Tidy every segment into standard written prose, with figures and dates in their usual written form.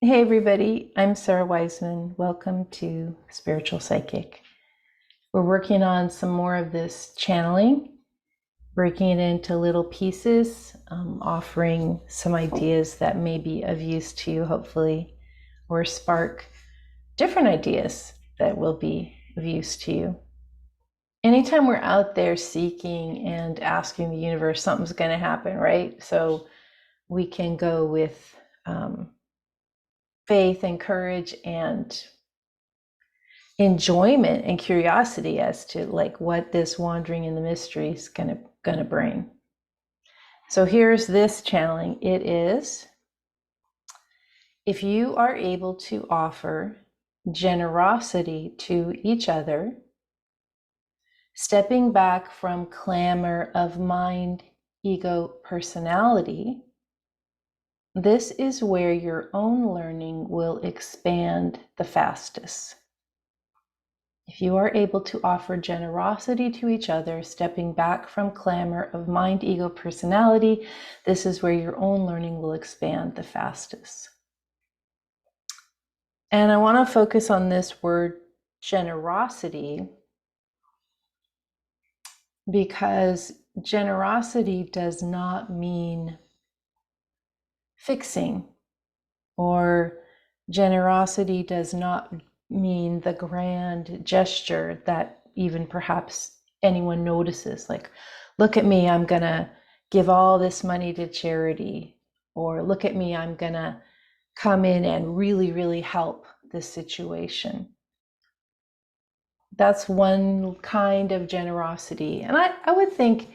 Hey everybody, I'm Sara Wiseman. Welcome to Spiritual Psychic. We're working on some more of this channeling, breaking it into little pieces, offering some ideas that may be of use to you, hopefully, or spark different ideas that will be of use to you. Anytime we're out there seeking and asking the universe, something's going to happen, right? So we can go with faith and courage and enjoyment and curiosity as to like what this wandering in the mystery is gonna bring. So here's this channeling. It is, if you are able to offer generosity to each other, stepping back from clamor of mind, ego, personality, this is where your own learning will expand the fastest. If you are able to offer generosity to each other, stepping back from clamor of mind, ego, personality, this is where your own learning will expand the fastest. And I want to focus on this word generosity because generosity does not mean fixing, or generosity does not mean the grand gesture that even perhaps anyone notices, like, look at me, I'm gonna give all this money to charity, or look at me, I'm gonna come in and really help this situation. That's one kind of generosity. And I would think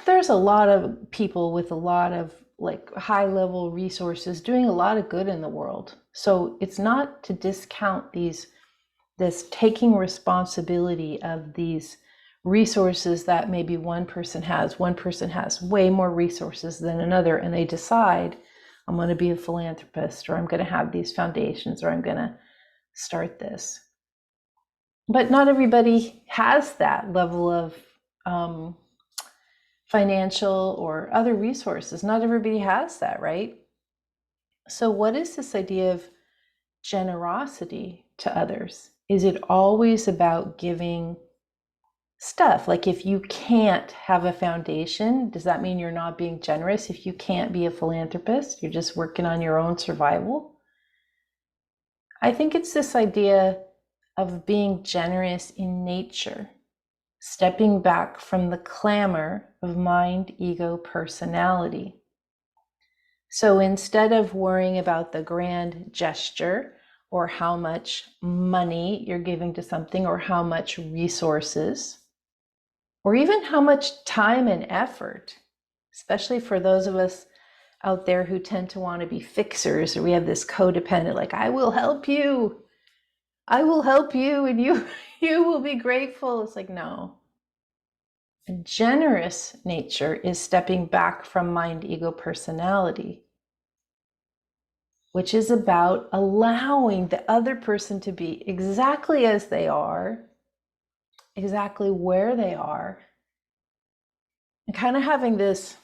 there's a lot of people with a lot of like high level resources doing a lot of good in the world. So it's not to discount this taking responsibility of these resources that maybe one person has. One person has way more resources than another, and they decide, I'm going to be a philanthropist, or I'm going to have these foundations, or I'm going to start this. But not everybody has that level of financial or other resources. Not everybody has that, right? So what is this idea of generosity to others? Is it always about giving stuff? Like, if you can't have a foundation, does that mean you're not being generous? If you can't be a philanthropist, you're just working on your own survival? I think it's this idea of being generous in nature, stepping back from the clamor of mind, ego, personality. So instead of worrying about the grand gesture or how much money you're giving to something, or how much resources, or even how much time and effort, especially for those of us out there who tend to want to be fixers, or we have this codependent, like, I will help you, and you will be grateful. It's like, no. A generous nature is stepping back from mind, ego, personality, which is about allowing the other person to be exactly as they are, exactly where they are, and kind of having this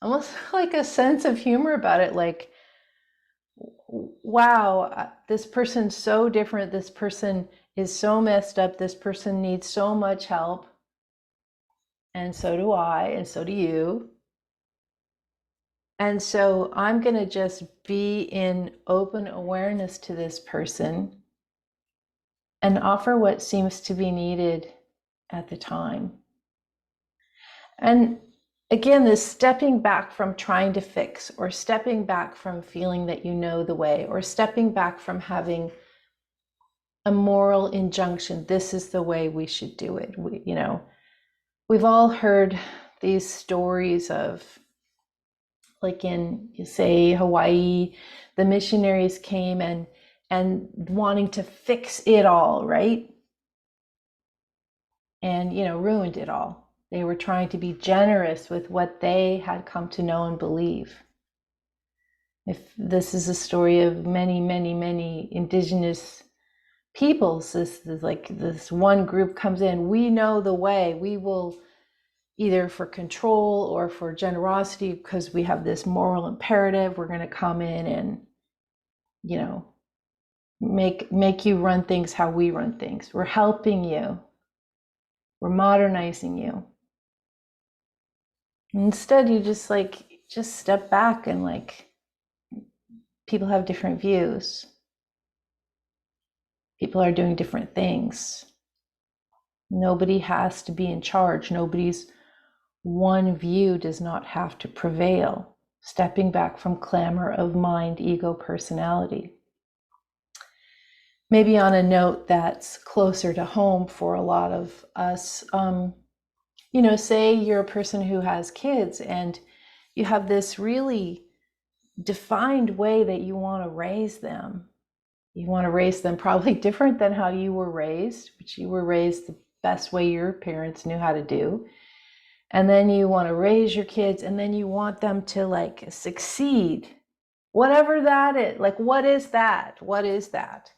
almost like a sense of humor about it. Like, wow, this person's so different. This person is so messed up. This person needs so much help. And so do I, and so do you. And so I'm going to just be in open awareness to this person and offer what seems to be needed at the time. And again, this stepping back from trying to fix, or stepping back from feeling that you know the way, or stepping back from having a moral injunction, this is the way we should do it. We've all heard these stories of, like, in, say, Hawaii, the missionaries came and wanting to fix it all, right? And, ruined it all. They were trying to be generous with what they had come to know and believe. If this is a story of many indigenous peoples, this is like, this one group comes in, we know the way, we will, either for control or for generosity, because we have this moral imperative, we're going to come in and you know, make you run things how we run things. We're helping you. We're modernizing you. Instead, you just step back and people have different views. People are doing different things. Nobody has to be in charge. Nobody's one view does not have to prevail. Stepping back from clamor of mind, ego, personality. Maybe on a note that's closer to home for a lot of us, say you're a person who has kids and you have this really defined way that you want to raise them. You want to raise them probably different than how you were raised, but you were raised the best way your parents knew how to do. And then you want to raise your kids and then you want them to succeed. Whatever that is, what is that? What is that?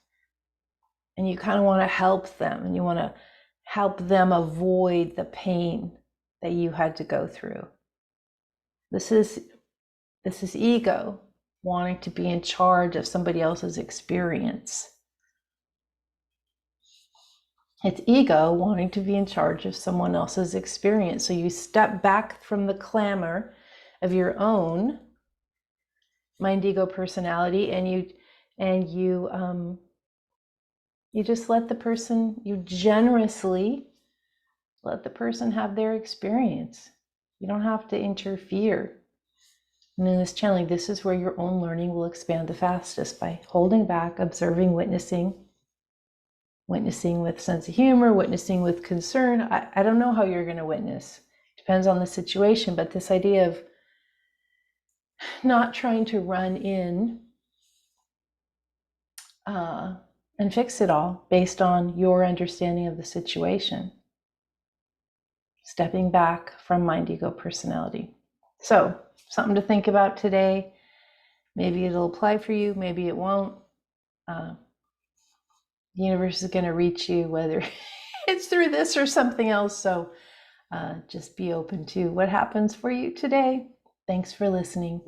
And you kind of want to help them and you want to help them avoid the pain that you had to go through. This is ego wanting to be in charge of somebody else's experience. It's ego wanting to be in charge of someone else's experience. So you step back from the clamor of your own mind, ego, personality, and you just let the person, you generously let the person have their experience. You don't have to interfere. And in this channeling, this is where your own learning will expand the fastest, by holding back, observing, witnessing with sense of humor, witnessing with concern. I don't know how you're going to witness. Depends on the situation, but this idea of not trying to run in and fix it all based on your understanding of the situation. Stepping back from mind, ego, personality. So, something to think about today. Maybe it'll apply for you, maybe it won't. The universe is going to reach you, whether it's through this or something else. So just be open to what happens for you today. Thanks for listening.